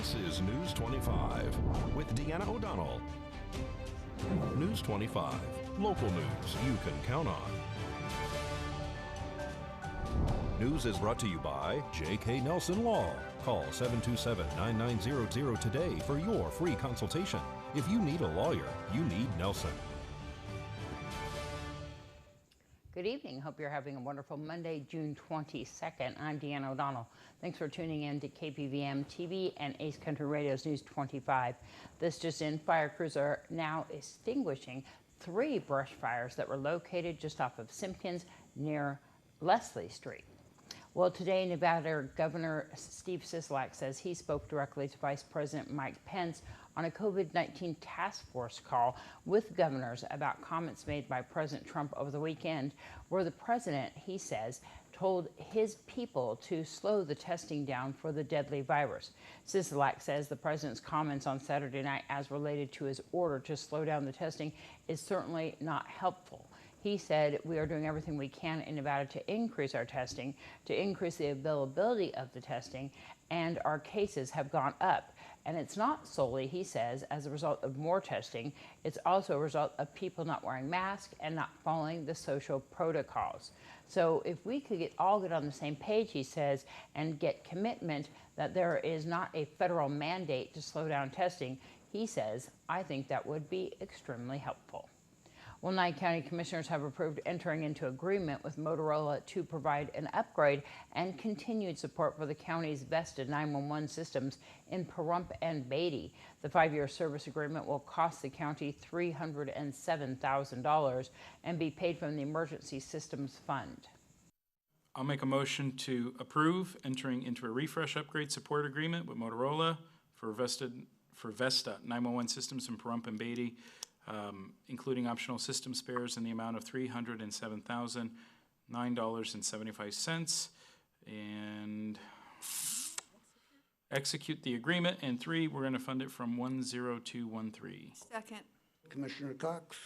This is News 25 with Deanna O'Donnell. News 25, local news you can count on. News is brought to you by J.K. Nelson Law. Call 727-9900 today for your free consultation. If you need a lawyer, you need Nelson. Good evening. Hope you're having a wonderful Monday, June 22nd. I'm Deanna O'Donnell. Thanks for tuning in to KPVM-TV and Ace Country Radio's News 25. This just in, fire crews are now extinguishing 3 brush fires that were located just off of Simpkins near Leslie Street. Well, today, Nevada Governor Steve Sisolak says he spoke directly to Vice President Mike Pence on a COVID-19 task force call with governors about comments made by President Trump over the weekend, where the president, he says, told his people to slow the testing down for the deadly virus. Sisolak says the president's comments on Saturday night as related to his order to slow down the testing is certainly not helpful. He said, we are doing everything we can in Nevada to increase our testing, to increase the availability of the testing, and our cases have gone up. And it's not solely, he says, as a result of more testing, it's also a result of people not wearing masks and not following the social protocols. So if we could all get on the same page, he says, and get commitment that there is not a federal mandate to slow down testing, he says, I think that would be extremely helpful. Well, 9 county commissioners have approved entering into agreement with Motorola to provide an upgrade and continued support for the county's vested 911 systems in Pahrump and Beatty. The 5-year service agreement will cost the county $307,000 and be paid from the Emergency Systems Fund. I'll make a motion to approve entering into a refresh upgrade support agreement with Motorola for Vesta 911 systems in Pahrump and Beatty, including optional system spares in the amount of $307,009.75, and execute the agreement. And 3, we're going to fund it from 10213. Second. Commissioner Cox?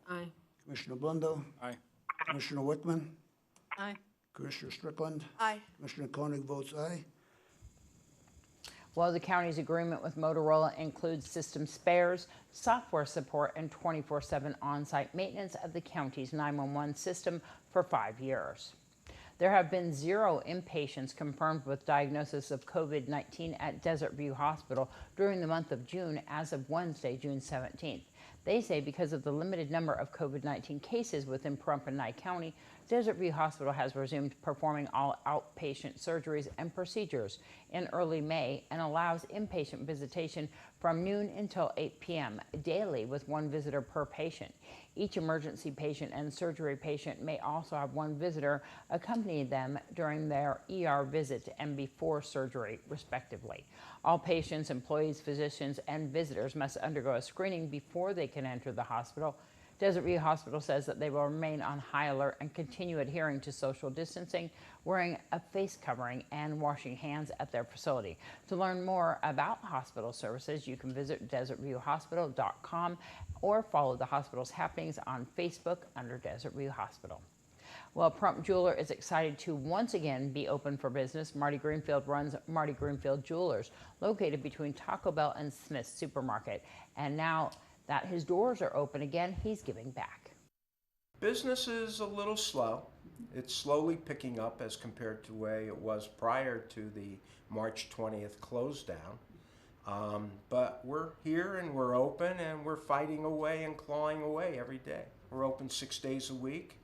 Aye. Commissioner Blundo? Aye. Commissioner Whitman? Aye. Commissioner Strickland? Aye. Commissioner Koenig votes aye. Well, the county's agreement with Motorola includes system spares, software support, and 24/7 on-site maintenance of the county's 911 system for 5 years. There have been 0 inpatients confirmed with diagnosis of COVID-19 at Desert View Hospital during the month of June as of Wednesday, June 17th. They say because of the limited number of COVID-19 cases within Pahrump and Nye County, Desert View Hospital has resumed performing all outpatient surgeries and procedures in early May and allows inpatient visitation from noon until 8 p.m. daily with 1 visitor per patient. Each emergency patient and surgery patient may also have 1 visitor accompany them during their ER visit and before surgery, respectively. All patients, employees, physicians, and visitors must undergo a screening before they can enter the hospital. Desert View Hospital says that they will remain on high alert and continue adhering to social distancing, wearing a face covering, and washing hands at their facility. To learn more about hospital services, you can visit desertviewhospital.com or follow the hospital's happenings on Facebook under Desert View Hospital. Well, Pahrump Jeweler is excited to once again be open for business. Marty Greenfield runs Marty Greenfield Jewelers, located between Taco Bell and Smith's Supermarket. And now that his doors are open again, he's giving back. Business is a little slow. It's slowly picking up as compared to the way it was prior to the March 20th close down. But we're here and we're open and we're fighting away and clawing away every day. We're open 6 days a week.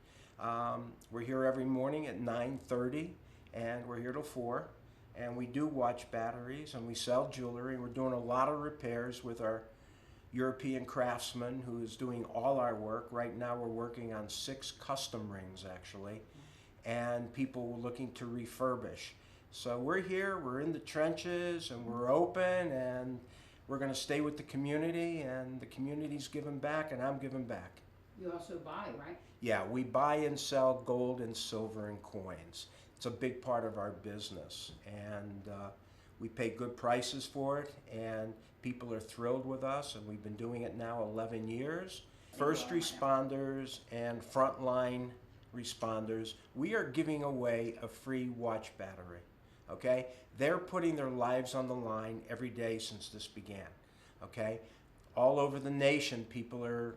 We're here every morning at 9:30 and we're here till 4. And we do watch batteries and we sell jewelry. We're doing a lot of repairs with our European craftsman who is doing all our work. Right now we're working on 6 custom rings actually, and people were looking to refurbish. So we're here, we're in the trenches, and we're open, and we're going to stay with the community, and the community's giving back, and I'm giving back. You also buy, right? Yeah, we buy and sell gold and silver and coins. It's a big part of our business, and we pay good prices for it, and people are thrilled with us, and we've been doing it now 11 years. First responders and frontline responders, we are giving away a free watch battery. okay? They're putting their lives on the line every day since this began, okay? All over the nation, people are,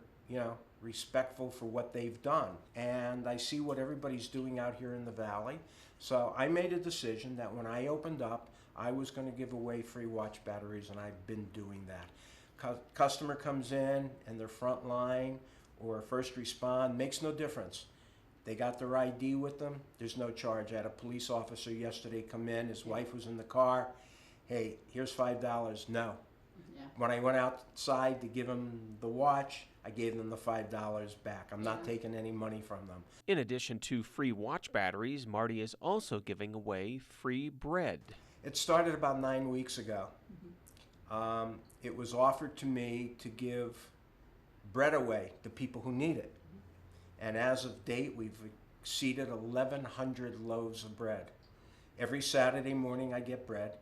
respectful for what they've done. And I see what everybody's doing out here in the Valley. So I made a decision that when I opened up, I was going to give away free watch batteries, and I've been doing that. Customer comes in and their front line or first respond, makes no difference. They got their ID with them, there's no charge. I had a police officer yesterday come in, his wife was in the car. Hey, here's $5. No. Yeah. When I went outside to give him the watch, I gave them the $5 back. I'm not taking any money from them. In addition to free watch batteries, Marty is also giving away free bread. It started about 9 weeks ago. It was offered to me to give bread away to people who need it. And as of date, we've exceeded 1,100 loaves of bread. Every Saturday morning I get bread,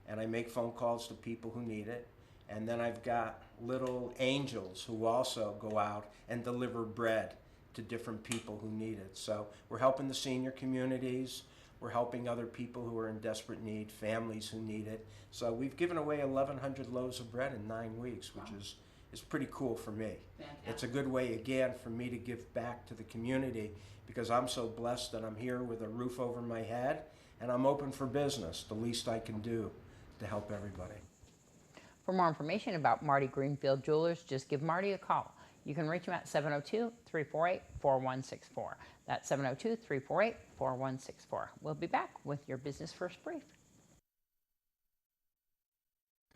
and I make phone calls to people who need it. And then I've got little angels who also go out and deliver bread to different people who need it. So we're helping the senior communities. We're helping other people who are in desperate need, families who need it. So we've given away 1,100 loaves of bread in 9 weeks, which is pretty cool for me. Fantastic. It's a good way, again, for me to give back to the community because I'm so blessed that I'm here with a roof over my head and I'm open for business, the least I can do to help everybody. For more information about Marty Greenfield Jewelers, just give Marty a call. You can reach him at 702-348-4164. That's 702-348-4164. We'll be back with your Business First Brief.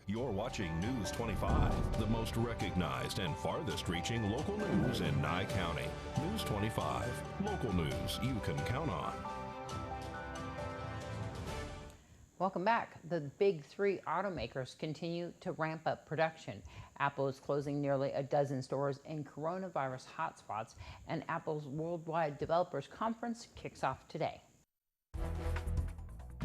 You're watching News 25, the most recognized and farthest reaching local news in Nye County. News 25, local news you can count on. Welcome back. The big three automakers continue to ramp up production. Apple is closing nearly a dozen stores in coronavirus hotspots, and Apple's Worldwide Developers Conference kicks off today.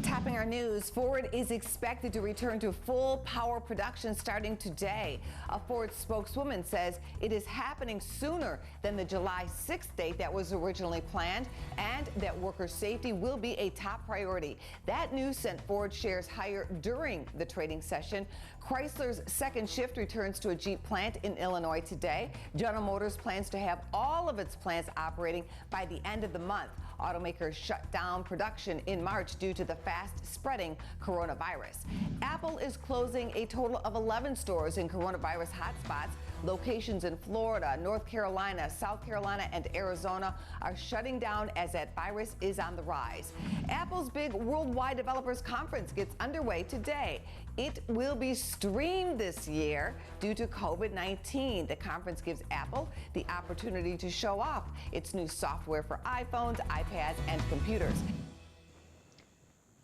Tapping our news, Ford is expected to return to full power production starting today. A Ford spokeswoman says it is happening sooner than the July 6th date that was originally planned, and that worker safety will be a top priority. That news sent Ford shares higher during the trading session. Chrysler's second shift returns to a Jeep plant in Illinois today. General Motors plans to have all of its plants operating by the end of the month. Automakers shut down production in March due to the fast-spreading coronavirus. Apple is closing a total of 11 stores in coronavirus hotspots. Locations in Florida, North Carolina, South Carolina, and Arizona are shutting down as that virus is on the rise. Apple's big Worldwide Developers Conference gets underway today. It will be streamed this year due to COVID-19. The conference gives Apple the opportunity to show off its new software for iPhones, iPads, and computers.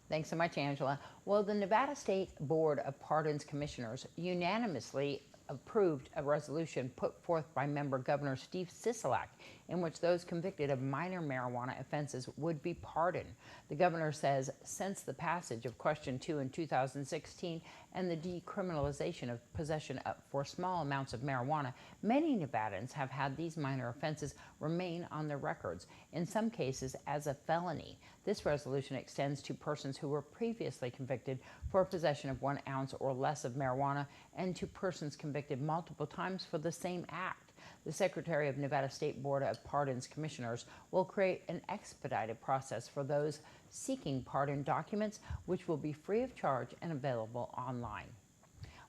Thanks so much, Angela. Well, the Nevada State Board of Pardons Commissioners unanimously approved a resolution put forth by member Governor Steve Sisolak in which those convicted of minor marijuana offenses would be pardoned. The governor says since the passage of Question 2 in 2016 and the decriminalization of possession for small amounts of marijuana, many Nevadans have had these minor offenses remain on their records, in some cases as a felony. This resolution extends to persons who were previously convicted for possession of 1 ounce or less of marijuana and to persons convicted multiple times for the same act. The Secretary of Nevada State Board of Pardons Commissioners will create an expedited process for those seeking pardon documents, which will be free of charge and available online.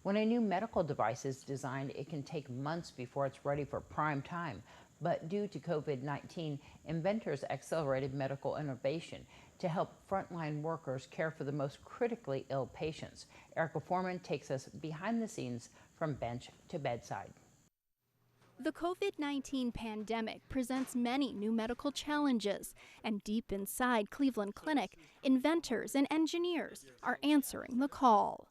When a new medical device is designed, it can take months before it's ready for prime time. But due to COVID-19, inventors accelerated medical innovation to help frontline workers care for the most critically ill patients. Erica Foreman takes us behind the scenes from bench to bedside. The COVID-19 pandemic presents many new medical challenges, and deep inside Cleveland Clinic, inventors and engineers are answering the call.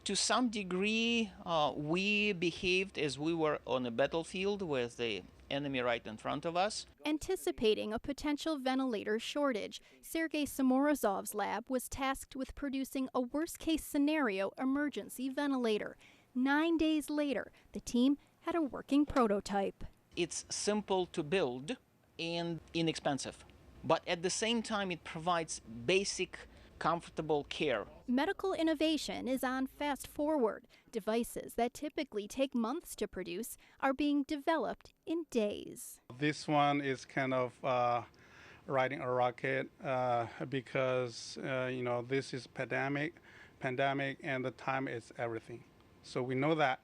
To some degree, we behaved as we were on a battlefield with the enemy right in front of us. Anticipating a potential ventilator shortage, Sergei Samorazov's lab was tasked with producing a worst-case scenario emergency ventilator. 9 days later, the team had a working prototype. It's simple to build and inexpensive, but at the same time it provides basic comfortable care. Medical innovation is on fast forward. Devices that typically take months to produce are being developed in days. This one is kind of riding a rocket because this is pandemic, and the time is everything. So we know that,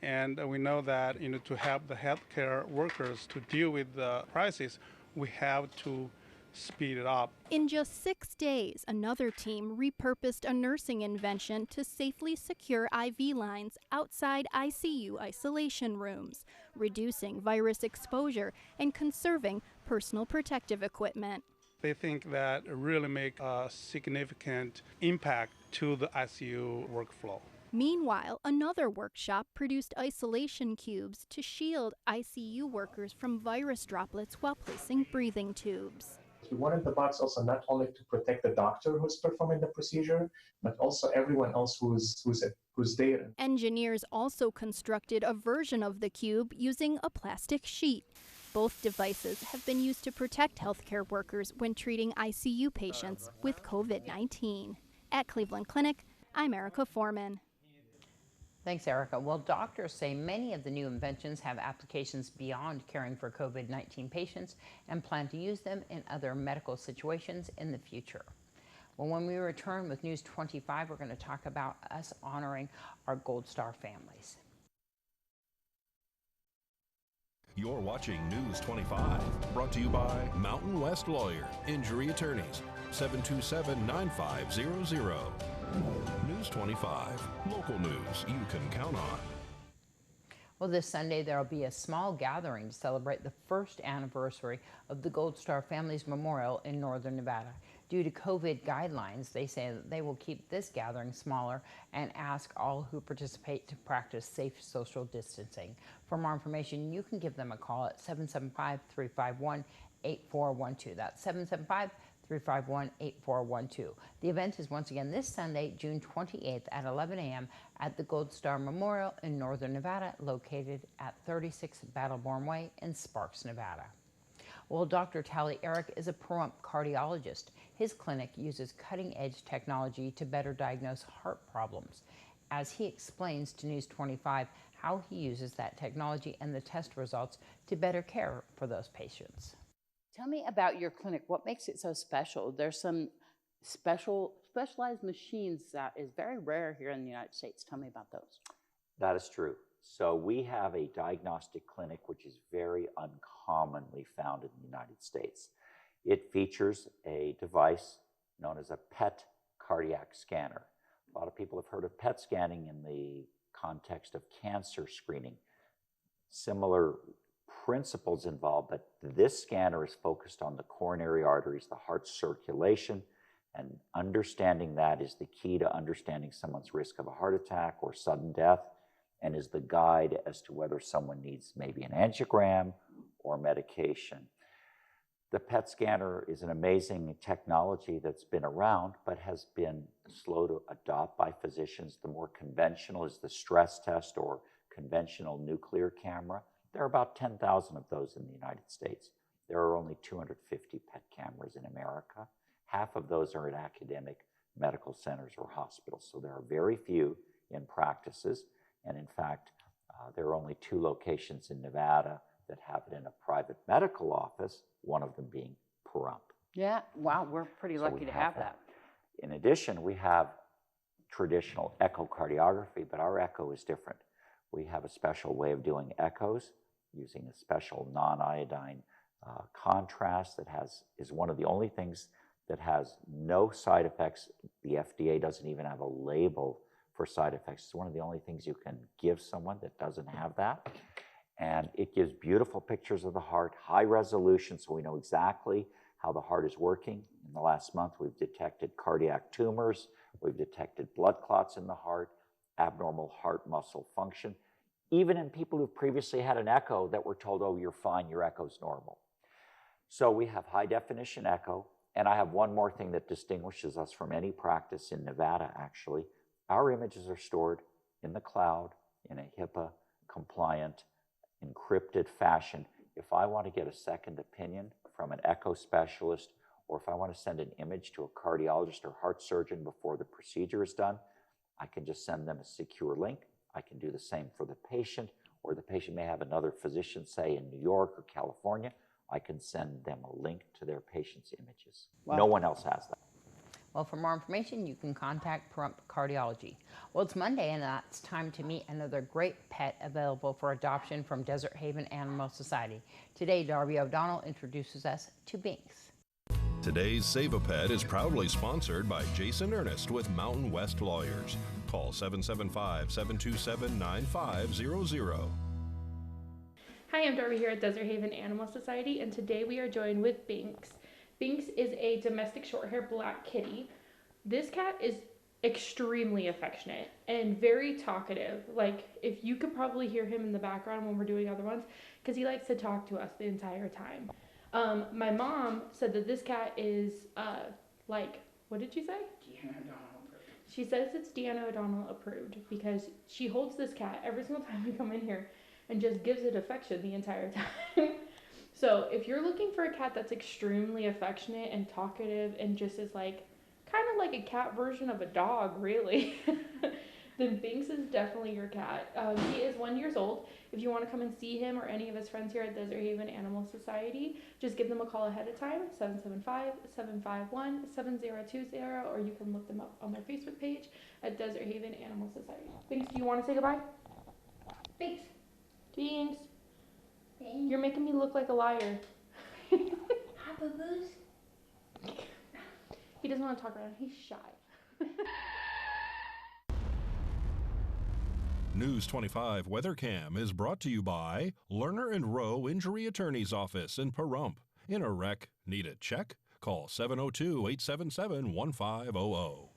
and we know that to help the healthcare workers to deal with the crisis, we have to speed it up. In just 6 days, another team repurposed a nursing invention to safely secure IV lines outside ICU isolation rooms, reducing virus exposure and conserving personal protective equipment. They think that really make a significant impact to the ICU workflow. Meanwhile, another workshop produced isolation cubes to shield ICU workers from virus droplets while placing breathing tubes. We wanted the box also not only to protect the doctor who's performing the procedure, but also everyone else who's there. Engineers also constructed a version of the cube using a plastic sheet. Both devices have been used to protect healthcare workers when treating ICU patients with COVID-19. At Cleveland Clinic, I'm Erica Foreman. Thanks, Erica. Well, doctors say many of the new inventions have applications beyond caring for COVID-19 patients and plan to use them in other medical situations in the future. Well, when we return with News 25, we're going to talk about us honoring our Gold Star families. You're watching News 25, brought to you by Mountain West Lawyer, Injury Attorneys, 727-9500. News 25, local news you can count on. Well, this Sunday there will be a small gathering to celebrate the first anniversary of the Gold Star Families Memorial in Northern Nevada. Due to COVID guidelines, they say that they will keep this gathering smaller and ask all who participate to practice safe social distancing. For more information, you can give them a call at 775-351-8412. That's 775-351-8412. The event is once again this Sunday, June 28th at 11 a.m. at the Gold Star Memorial in Northern Nevada, located at 36 Battleborn Way in Sparks, Nevada. Well, Dr. Tally Eric is a Pahrump cardiologist. His clinic uses cutting-edge technology to better diagnose heart problems. As he explains to News 25 how he uses that technology and the test results to better care for those patients. Tell me about your clinic. What makes it so special? There's some specialized machines that is very rare here in the United States. Tell me about those. That is true. So we have a diagnostic clinic which is very uncommonly found in the United States. It features a device known as a PET cardiac scanner. A lot of people have heard of PET scanning in the context of cancer screening. Similar principles involved, but this scanner is focused on the coronary arteries, the heart circulation, and understanding that is the key to understanding someone's risk of a heart attack or sudden death, and is the guide as to whether someone needs maybe an angiogram or medication. The PET scanner is an amazing technology that's been around but has been slow to adopt by physicians. The more conventional is the stress test or conventional nuclear camera. There are about 10,000 of those in the United States. There are only 250 PET cameras in America. Half of those are at academic medical centers or hospitals. So there are very few in practices. And in fact, there are only 2 locations in Nevada that have it in a private medical office, one of them being Pahrump. Yeah, wow, we're pretty lucky to have that. In addition, we have traditional echocardiography, but our echo is different. We have a special way of doing echoes using a special non-iodine contrast that is one of the only things that has no side effects. The FDA doesn't even have a label for side effects. It's one of the only things you can give someone that doesn't have that. And it gives beautiful pictures of the heart, high resolution, so we know exactly how the heart is working. In the last month, we've detected cardiac tumors, we've detected blood clots in the heart, abnormal heart muscle function, even in people who've previously had an echo that were told, oh, you're fine, your echo's normal. So we have high definition echo, and I have one more thing that distinguishes us from any practice in Nevada, actually. Our images are stored in the cloud in a HIPAA compliant, encrypted fashion. If I want to get a second opinion from an echo specialist or if I want to send an image to a cardiologist or heart surgeon before the procedure is done, I can just send them a secure link. I can do the same for the patient, or the patient may have another physician, say in New York or California. I can send them a link to their patient's images. Wow. No one else has that. Well, for more information, you can contact Pahrump Cardiology. Well, it's Monday, and it's time to meet another great pet available for adoption from Desert Haven Animal Society. Today, Darby O'Donnell introduces us to Binks. Today's Save a Pet is proudly sponsored by Jason Ernest with Mountain West Lawyers. Call 775-727-9500. Hi, I'm Darby here at Desert Haven Animal Society, and today we are joined with Binks. Binks is a domestic short-haired black kitty. This cat is extremely affectionate and very talkative. Like, if you could probably hear him in the background when we're doing other ones, because he likes to talk to us the entire time. My mom said that this cat is, what did she say? Deanna O'Donnell approved. She says it's Deanna O'Donnell approved because she holds this cat every single time we come in here and just gives it affection the entire time. So if you're looking for a cat that's extremely affectionate and talkative and just is kind of like a cat version of a dog, really, then Binks is definitely your cat. He is 1 year old. If you want to come and see him or any of his friends here at Desert Haven Animal Society, just give them a call ahead of time, 775-751-7020, or you can look them up on their Facebook page at Desert Haven Animal Society. Binks, do you want to say goodbye? Binks. Binks. You're making me look like a liar. He doesn't want to talk around. He's shy. News 25 WeatherCam is brought to you by Lerner and Rowe Injury Attorney's Office in Pahrump. In a wreck, need a check? Call 702-877-1500.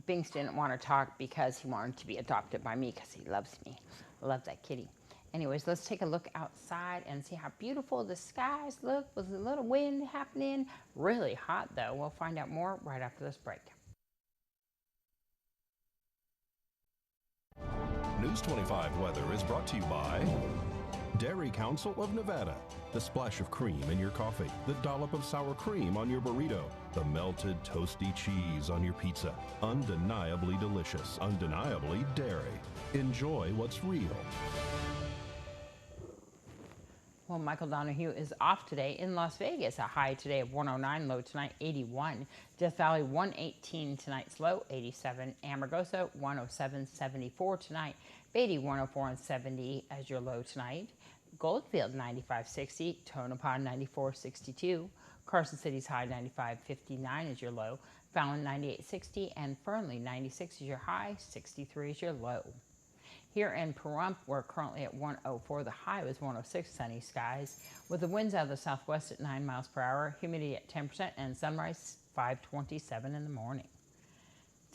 Binks didn't want to talk because he wanted to be adopted by me because he loves me. I love that kitty. Anyways, let's take a look outside and see how beautiful the skies look with a little wind happening. Really hot, though. We'll find out more right after this break. News 25 weather is brought to you by Dairy Council of Nevada. The splash of cream in your coffee, the dollop of sour cream on your burrito, the melted toasty cheese on your pizza. Undeniably delicious, undeniably dairy. Enjoy what's real. Well, Michael Donahue is off today in Las Vegas. A high today of 109, low tonight 81. Death Valley 118, tonight's low 87. Amargosa 107, 74 tonight. Beatty 104 and 70 as your low tonight. Goldfield 95, 60. Tonopah 94, 62. Carson City's high 95, 59 is your low. Fallon 98, 60. And Fernley 96 is your high, 63 is your low. Here in Pahrump, we're currently at 104. The high was 106, sunny skies, with the winds out of the southwest at 9 miles per hour, humidity at 10%, and sunrise 5:27 in the morning.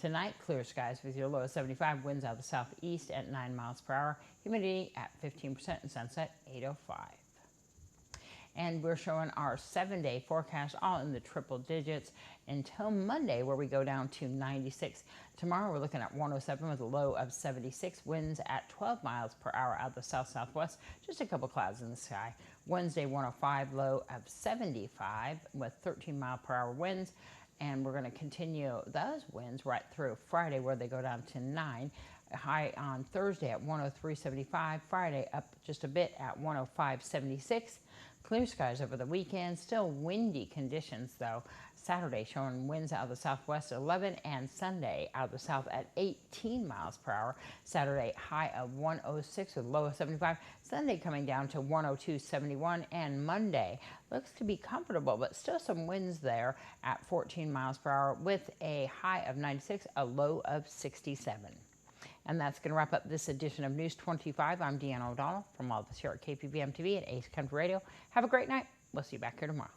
Tonight, clear skies with your low of 75, winds out of the southeast at 9 miles per hour, humidity at 15%, and sunset 8:05. And we're showing our 7-day forecast all in the triple digits until Monday, where we go down to 96. Tomorrow we're looking at 107 with a low of 76, winds at 12 miles per hour out of the south-southwest, just a couple clouds in the sky. Wednesday 105, low of 75 with 13 mile per hour winds, and we're going to continue those winds right through Friday, where they go down to 9. High on Thursday at 103.75, Friday up just a bit at 105.76. Clear skies over the weekend, still windy conditions though. Saturday showing winds out of the southwest at 11, and Sunday out of the south at 18 miles per hour. Saturday high of 106 with low of 75. Sunday coming down to 102.71, and Monday looks to be comfortable, but still some winds there at 14 miles per hour with a high of 96, a low of 67. And that's going to wrap up this edition of News 25. I'm Deanna O'Donnell from all of us here at KPVM-TV and Ace Country Radio. Have a great night. We'll see you back here tomorrow.